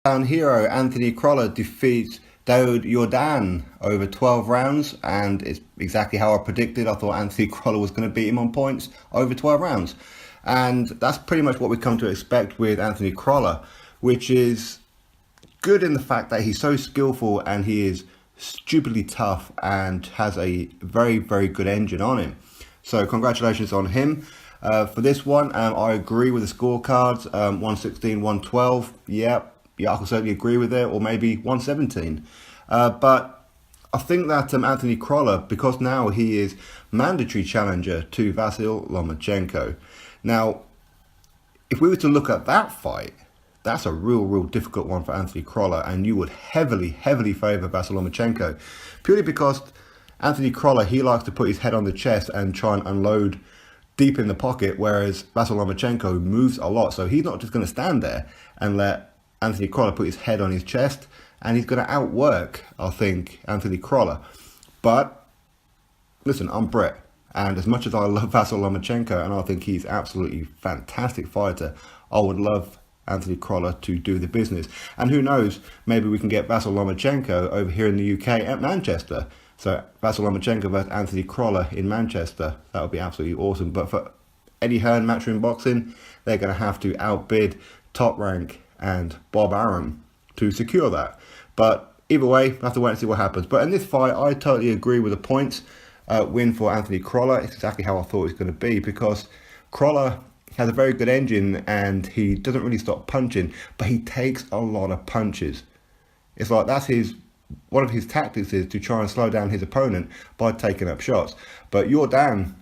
Down hero Anthony CROLLA defeats DAUD YORDAN over 12 rounds, and it's exactly how I predicted. I thought Anthony CROLLA was going to beat him on points over 12 rounds, and that's pretty much what we come to expect with Anthony CROLLA, which is good in the fact that he's so skillful and he is stupidly tough and has a very, very good engine on him. So congratulations on him. For this one, I agree with the scorecards, 116, 112, yeah, I can certainly agree with it, or maybe 117. But I think that Anthony CROLLA, because now he is mandatory challenger to Vasyl Lomachenko. Now, if we were to look at that fight, that's a real difficult one for Anthony CROLLA, and you would heavily favour Vasyl Lomachenko, purely because Anthony CROLLA, he likes to put his head on the chest and try and unload deep in the pocket, whereas Vasyl Lomachenko moves a lot, so he's not just going to stand there and let Anthony CROLLA put his head on his chest, and he's going to outwork, I think, Anthony CROLLA. But listen, I'm Brett, and as much as I love Vasyl Lomachenko, and I think he's absolutely fantastic fighter, I would love Anthony CROLLA to do the business. And who knows, maybe we can get Vasyl Lomachenko over here in the UK at Manchester. So Vasyl Lomachenko versus Anthony CROLLA in Manchester, that would be absolutely awesome. But for Eddie Hearn Matchroom Boxing, they're going to have to outbid Top Rank and Bob Arum to secure that. But either way, we'll have to wait and see what happens. But in this fight, I totally agree with the points. Win for Anthony CROLLA. It's exactly how I thought it was going to be, because CROLLA has a very good engine and he doesn't really stop punching, but he takes a lot of punches. It's like that's one of his tactics is to try and slow down his opponent by taking up shots. But Yordan,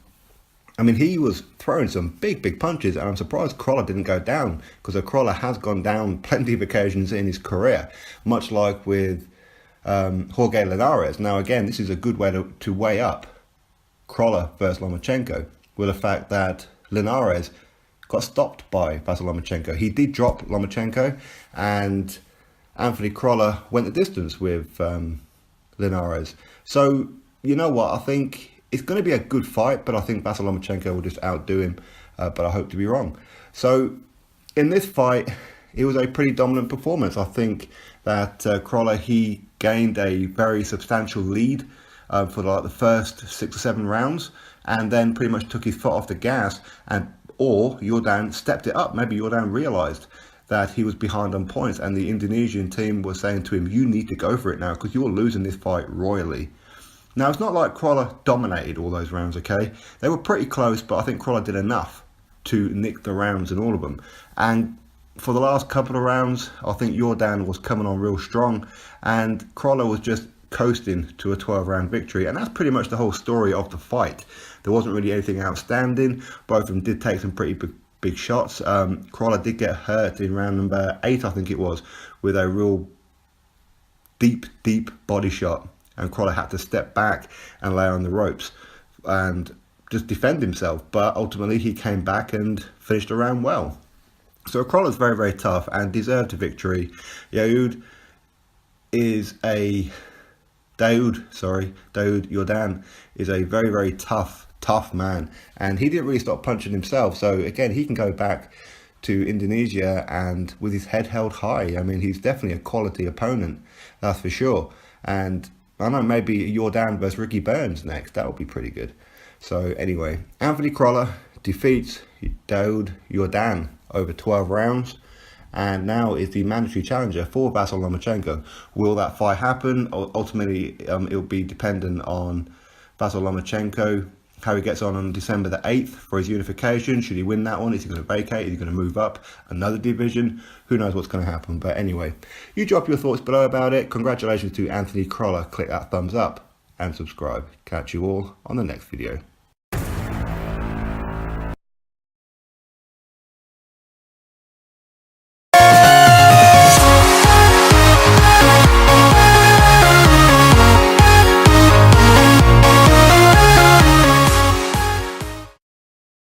I mean, he was throwing some big punches, and I'm surprised CROLLA didn't go down, because CROLLA has gone down plenty of occasions in his career, much like with Jorge Linares. Now, again, this is a good way to weigh up CROLLA versus Lomachenko, with the fact that Linares got stopped by Vasyl Lomachenko. He did drop Lomachenko, and Anthony CROLLA went the distance with Linares. So, you know what, I think it's going to be a good fight, but I think Vasyl Lomachenko will just outdo him, but I hope to be wrong. So in this fight, it was a pretty dominant performance. I think that CROLLA, he gained a very substantial lead for like the first 6 or 7 rounds, and then pretty much took his foot off the gas, or Yordan stepped it up. Maybe Yordan realised that he was behind on points, and the Indonesian team was saying to him, you need to go for it now, because you're losing this fight royally. Now, it's not like CROLLA dominated all those rounds, okay? They were pretty close, but I think CROLLA did enough to nick the rounds in all of them. And for the last couple of rounds, I think Yordan was coming on real strong, and CROLLA was just coasting to a 12-round victory. And that's pretty much the whole story of the fight. There wasn't really anything outstanding. Both of them did take some pretty big shots. CROLLA did get hurt in round number 8, I think it was, with a real deep body shot. And CROLLA had to step back and lay on the ropes and just defend himself. But ultimately, he came back and finished the round well. So CROLLA's very tough and deserved a victory. DAUD Yordan is a very tough man. And he didn't really stop punching himself. So again, he can go back to Indonesia and with his head held high. I mean, he's definitely a quality opponent, that's for sure. And I don't know, maybe Yordan versus Ricky Burns next. That would be pretty good. So anyway, Anthony CROLLA defeats DAUD Yordan over 12 rounds, and now is the mandatory challenger for Vasyl Lomachenko. Will that fight happen? Ultimately, it will be dependent on Vasyl Lomachenko, how he gets on December the 8th for his unification. Should he win that one? Is he going to vacate? Is he going to move up another division? Who knows what's going to happen? But anyway, you drop your thoughts below about it. Congratulations to Anthony CROLLA. Click that thumbs up and subscribe. Catch you all on the next video.